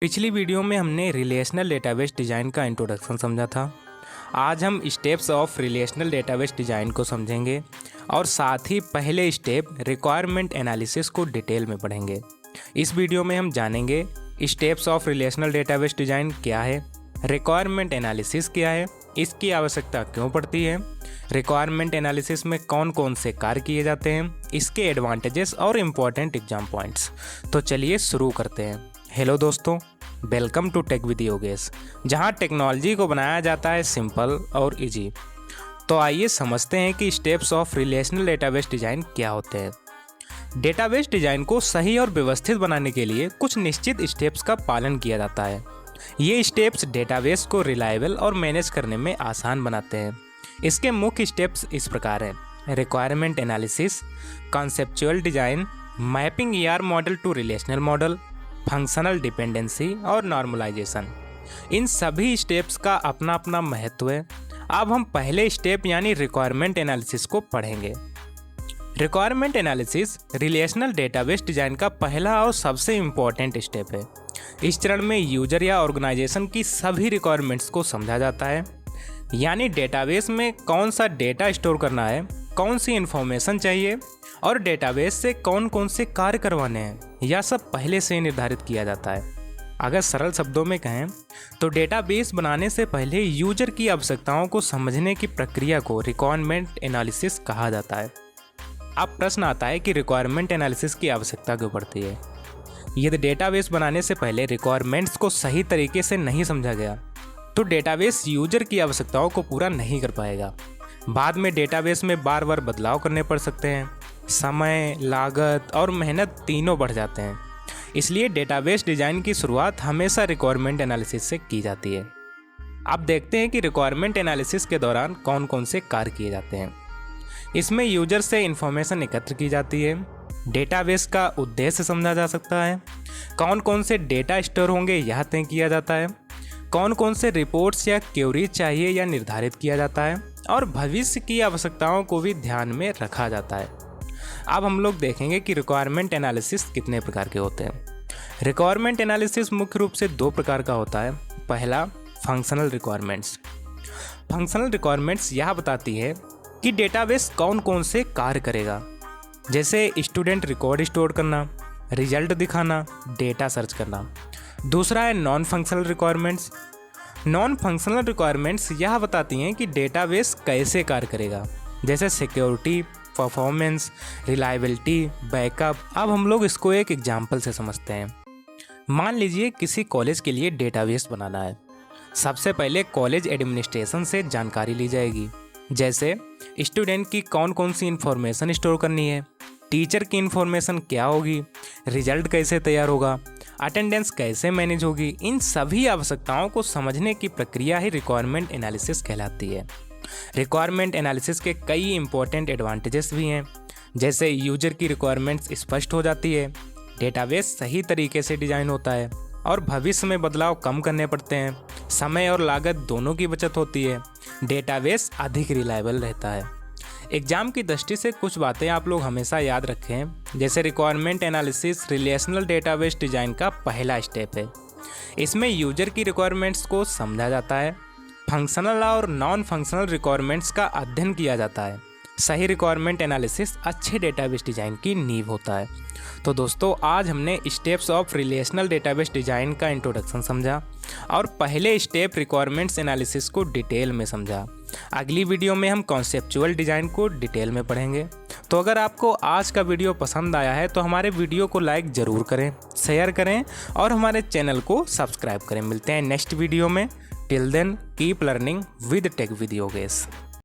पिछली वीडियो में हमने रिलेशनल डेटाबेस डिज़ाइन का इंट्रोडक्शन समझा था। आज हम steps of relational database design को समझेंगे और साथ ही पहले स्टेप रिक्वायरमेंट एनालिसिस को डिटेल में पढ़ेंगे। इस वीडियो में हम जानेंगे steps of relational database design क्या है, रिक्वायरमेंट एनालिसिस क्या है, इसकी आवश्यकता क्यों पड़ती है, रिक्वायरमेंट एनालिसिस में कौन कौन से कार्य किए जाते हैं, इसके एडवांटेजेस और इम्पॉर्टेंट एग्जाम पॉइंट्स। तो चलिए शुरू करते हैं। हेलो दोस्तों, welcome to Tech with Yogesh, जहां टेक्नोलॉजी को बनाया जाता है सिंपल और इजी। तो आइए समझते हैं कि steps of relational database design क्या होते हैं। डेटाबेस डिज़ाइन को सही और व्यवस्थित बनाने के लिए कुछ निश्चित स्टेप्स का पालन किया जाता है। ये स्टेप्स डेटाबेस को रिलायबल और मैनेज करने में आसान बनाते हैं। इसके मुख्य स्टेप्स इस प्रकार हैं: requirement analysis, conceptual design, mapping ER model to relational model, functional dependency और नॉर्मलाइजेशन। इन सभी स्टेप्स का अपना अपना महत्व है। अब हम पहले स्टेप यानी रिक्वायरमेंट एनालिसिस को पढ़ेंगे। Requirement analysis relational database design का पहला और सबसे इम्पॉर्टेंट स्टेप है। इस चरण में यूजर या ऑर्गेनाइजेशन की सभी रिक्वायरमेंट्स को समझा जाता है, यानी डेटाबेस में कौन सा डेटा स्टोर करना है, कौन सी इन्फॉर्मेशन चाहिए और डेटाबेस से कौन कौन से कार्य करवाने हैं, यह सब पहले से निर्धारित किया जाता है। अगर सरल शब्दों में कहें तो डेटाबेस बनाने से पहले यूजर की आवश्यकताओं को समझने की प्रक्रिया को रिक्वायरमेंट एनालिसिस कहा जाता है। अब प्रश्न आता है कि रिक्वायरमेंट एनालिसिस की आवश्यकता क्यों पड़ती है। यदि डेटाबेस बनाने से पहले रिक्वायरमेंट्स को सही तरीके से नहीं समझा गया तो डेटाबेस यूजर की आवश्यकताओं को पूरा नहीं कर पाएगा। बाद में डेटाबेस में बार बार बदलाव करने पड़ सकते हैं, समय, लागत और मेहनत तीनों बढ़ जाते हैं। इसलिए डेटाबेस डिज़ाइन की शुरुआत हमेशा रिक्वायरमेंट एनालिसिस से की जाती है। अब देखते हैं कि रिक्वायरमेंट एनालिसिस के दौरान कौन कौन से कार्य किए जाते हैं। इसमें यूजर से इंफॉर्मेशन एकत्र की जाती है, डेटाबेस का उद्देश्य समझा जा सकता है, कौन कौन से डेटा स्टोर होंगे यह तय किया जाता है, कौन कौन से रिपोर्ट्स या क्वेरीज चाहिए या निर्धारित किया जाता है और भविष्य की आवश्यकताओं को भी ध्यान में रखा जाता है। अब हम लोग देखेंगे कि रिक्वायरमेंट एनालिसिस कितने प्रकार के होते हैं। रिक्वायरमेंट एनालिसिस मुख्य रूप से दो प्रकार का होता है। पहला, फंक्शनल रिक्वायरमेंट्स। फंक्शनल रिक्वायरमेंट्स यह बताती है कि डेटाबेस कौन कौन से कार्य करेगा, जैसे स्टूडेंट रिकॉर्ड स्टोर करना, रिजल्ट दिखाना, डेटा सर्च करना। दूसरा है non functional requirements. Non functional requirements यह बताती हैं कि डेटाबेस कैसे कार्य करेगा, जैसे सिक्योरिटी, परफॉर्मेंस, रिलायबिलिटी, बैकअप। अब हम लोग इसको एक एग्जाम्पल से समझते हैं। मान लीजिए किसी कॉलेज के लिए डेटाबेस बनाना है। सबसे पहले कॉलेज एडमिनिस्ट्रेशन से जानकारी ली जाएगी, जैसे स्टूडेंट की कौन कौन सी इन्फॉर्मेशन स्टोर करनी है, टीचर की इन्फॉर्मेशन क्या होगी, रिजल्ट कैसे तैयार होगा, अटेंडेंस कैसे मैनेज होगी। इन सभी आवश्यकताओं को समझने की प्रक्रिया ही रिक्वायरमेंट एनालिसिस कहलाती है। रिक्वायरमेंट एनालिसिस के कई इंपॉर्टेंट एडवांटेजेस भी हैं, जैसे यूजर की रिक्वायरमेंट्स स्पष्ट हो जाती है, डेटाबेस सही तरीके से डिज़ाइन होता है और भविष्य में बदलाव कम करने पड़ते हैं, समय और लागत दोनों की बचत होती है, डेटाबेस अधिक रिलायबल रहता है। एग्जाम की दृष्टि से कुछ बातें आप लोग हमेशा याद रखें, जैसे requirement analysis relational database design का पहला स्टेप है। इसमें यूजर की रिक्वायरमेंट्स को समझा जाता है, फंक्शनल और नॉन फंक्शनल रिक्वायरमेंट्स का अध्ययन किया जाता है। सही रिक्वायरमेंट एनालिसिस अच्छे डेटाबेस डिज़ाइन की नींव होता है। तो दोस्तों, आज हमने steps of relational database design का इंट्रोडक्शन समझा और पहले स्टेप रिक्वायरमेंट्स एनालिसिस को डिटेल में समझा। अगली वीडियो में हम कॉन्सेप्चुअल डिज़ाइन को डिटेल में पढ़ेंगे। तो अगर आपको आज का वीडियो पसंद आया है तो हमारे वीडियो को लाइक ज़रूर करें, शेयर करें और हमारे चैनल को सब्सक्राइब करें। मिलते हैं नेक्स्ट वीडियो में। Till then keep learning with Tech with Yogesh.